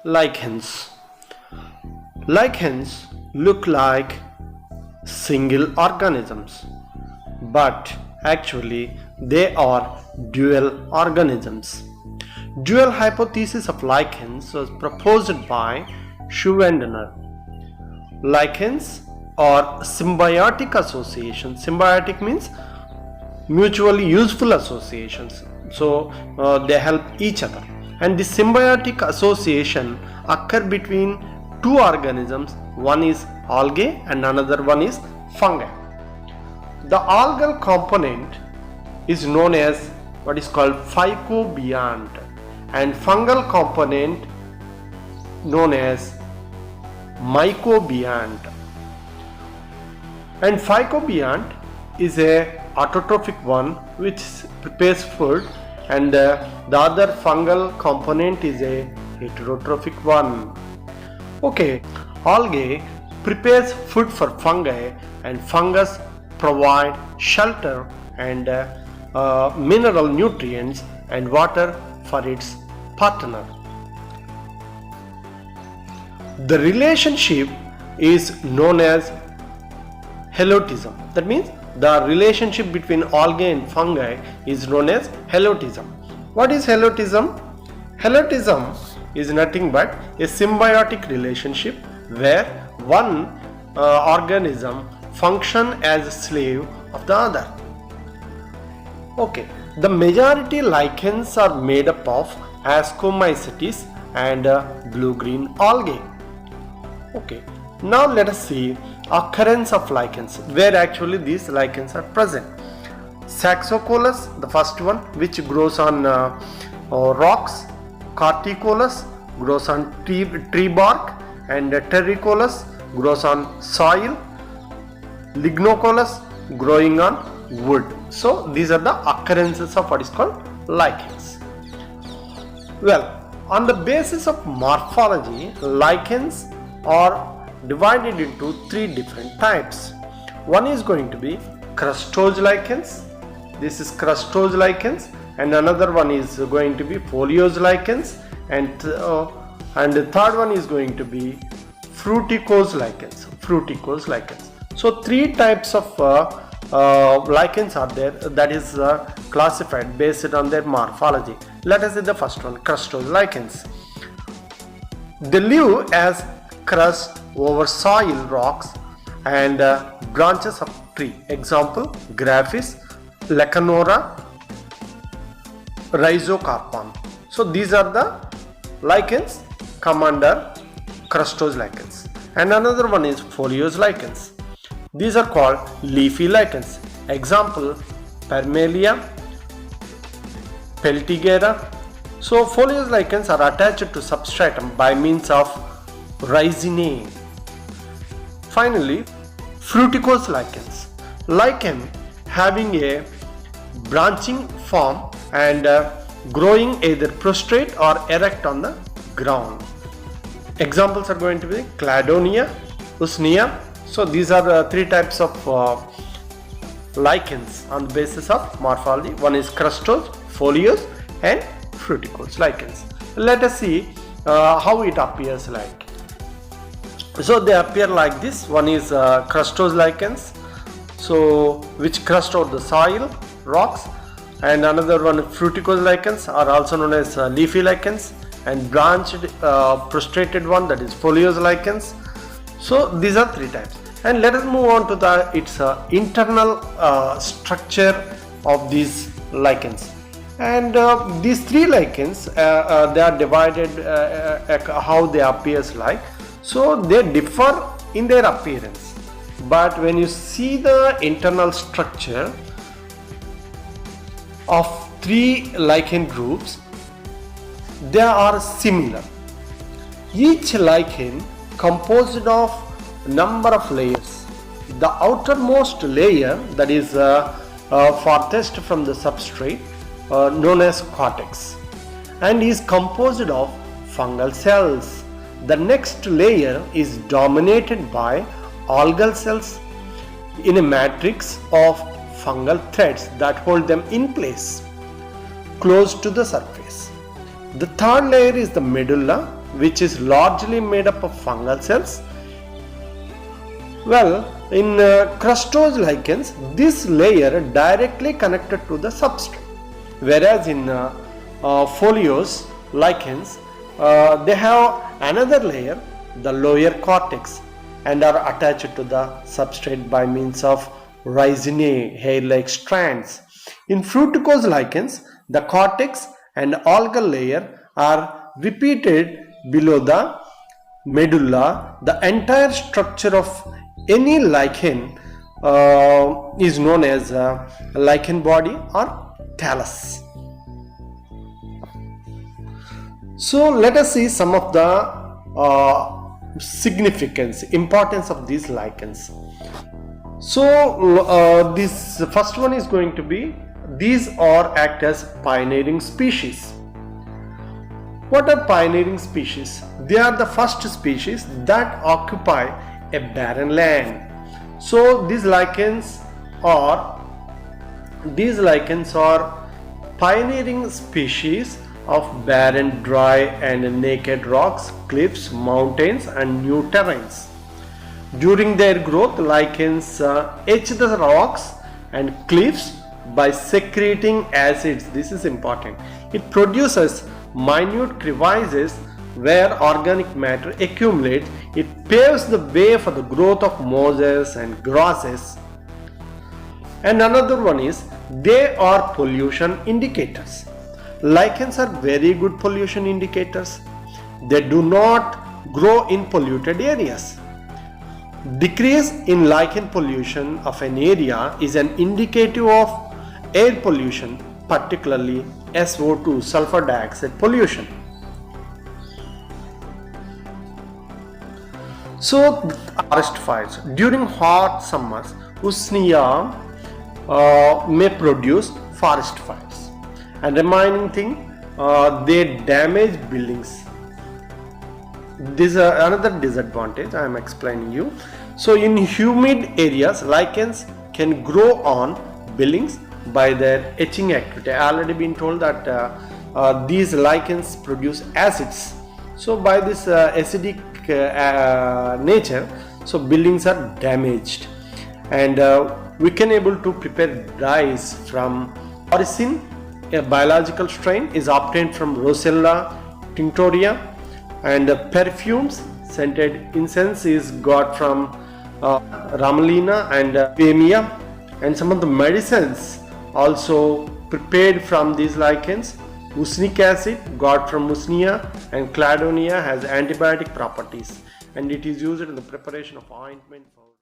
Lichens. Lichens look like single organisms, but actually they are dual organisms. Dual hypothesis of lichens was proposed by Schwendner. Lichens are symbiotic associations. Symbiotic means mutually useful associations. So they help each other. And the symbiotic association occur between two organisms. One is algae and another one is fungi. The algal component is known as what is called phycobiont, and fungal component known as mycobiont. And phycobiont is a autotrophic one which prepares food, and the other fungal component is a heterotrophic one. Okay, algae prepares food for fungi, and fungus provide shelter and mineral nutrients and water for its partner. The relationship is known as helotism. That means the relationship between algae and fungi is known as helotism. What is helotism? Helotism is nothing but a symbiotic relationship where one organism function as a slave of the other. Okay, the majority lichens are made up of ascomycetes and blue-green algae. Okay, now let us see occurrence of lichens, where actually these lichens are present. Saxocolus, the first one, which grows on rocks. Corticolus grows on tree bark, and terricolus grows on soil. Lignocolus growing on wood. So these are the occurrences of what is called lichens. Well, on the basis of morphology, lichens are divided into three different types. One is going to be crustose lichens. This is crustose lichens, and another one is going to be foliose lichens, and the third one is going to be fruticose lichens. Fruticose lichens. So three types of lichens are there, that is classified based on their morphology. Let us see the first one, crustose lichens. They live as crust over soil, rocks, and branches of tree. Example, Graphis, Lecanora, Rhizocarpon. So these are the lichens come under crustose lichens. And another one is foliose lichens. These are called leafy lichens. Example, Parmelia, Peltigera. So foliose lichens are attached to substratum by means of rhizinae. Finally, fruticose lichens. Lichen having a branching form and growing either prostrate or erect on the ground. Examples are going to be Cladonia, Usnea. So these are three types of lichens on the basis of morphology. One is crustose, foliose, and fruticose lichens. Let us see how it appears like. So they appear like this. One is crustose lichens, so which crust over the soil, rocks, and another one fruticose lichens are also known as leafy lichens, and branched prostrated one, that is foliose lichens. So these are three types, and let us move on to its internal structure of these lichens. And these three lichens they are divided how they appears like. So they differ in their appearance, but when you see the internal structure of three lichen groups, they are similar. Each lichen composed of number of layers. The outermost layer, that is farthest from the substrate, known as cortex, and is composed of fungal cells. The next layer is dominated by algal cells in a matrix of fungal threads that hold them in place. close to the surface. The third layer is the medulla, which is largely made up of fungal cells. Well, in crustose lichens, this layer directly connected to the substrate, whereas in foliose lichens, they have another layer, the lower cortex, and are attached to the substrate by means of racinae, hair-like strands. In fruticose lichens, the cortex and algal layer are repeated below the medulla. The entire structure of any lichen is known as lichen body or thallus. So let us see some of the importance of these lichens. So this first one is going to be, these are act as pioneering species. What are pioneering species? They are the first species that occupy a barren land. So these lichens are pioneering species of barren, dry and naked rocks, cliffs, mountains and new terrains. During their growth, lichens etch the rocks and cliffs by secreting acids. This is important. It produces minute crevices where organic matter accumulates. It paves the way for the growth of mosses and grasses. And another one is, they are pollution indicators. Lichens are very good pollution indicators. They do not grow in polluted areas. Decrease in lichen pollution of an area is an indicative of air pollution, particularly SO2, sulfur dioxide pollution. So forest fires during hot summers, Usnea may produce forest fires. And remaining thing, they damage buildings. This is another disadvantage I am explaining you. So in humid areas, lichens can grow on buildings by their etching activity. I already been told that these lichens produce acids. So by this acidic nature, so buildings are damaged, and we can able to prepare dyes from oricin. A biological strain is obtained from Rossella tinctoria, and perfumes, scented incense is got from Ramalina and Pamia, and some of the medicines also prepared from these lichens. Usnic acid got from Usnea, and Cladonia has antibiotic properties, and it is used in the preparation of ointment for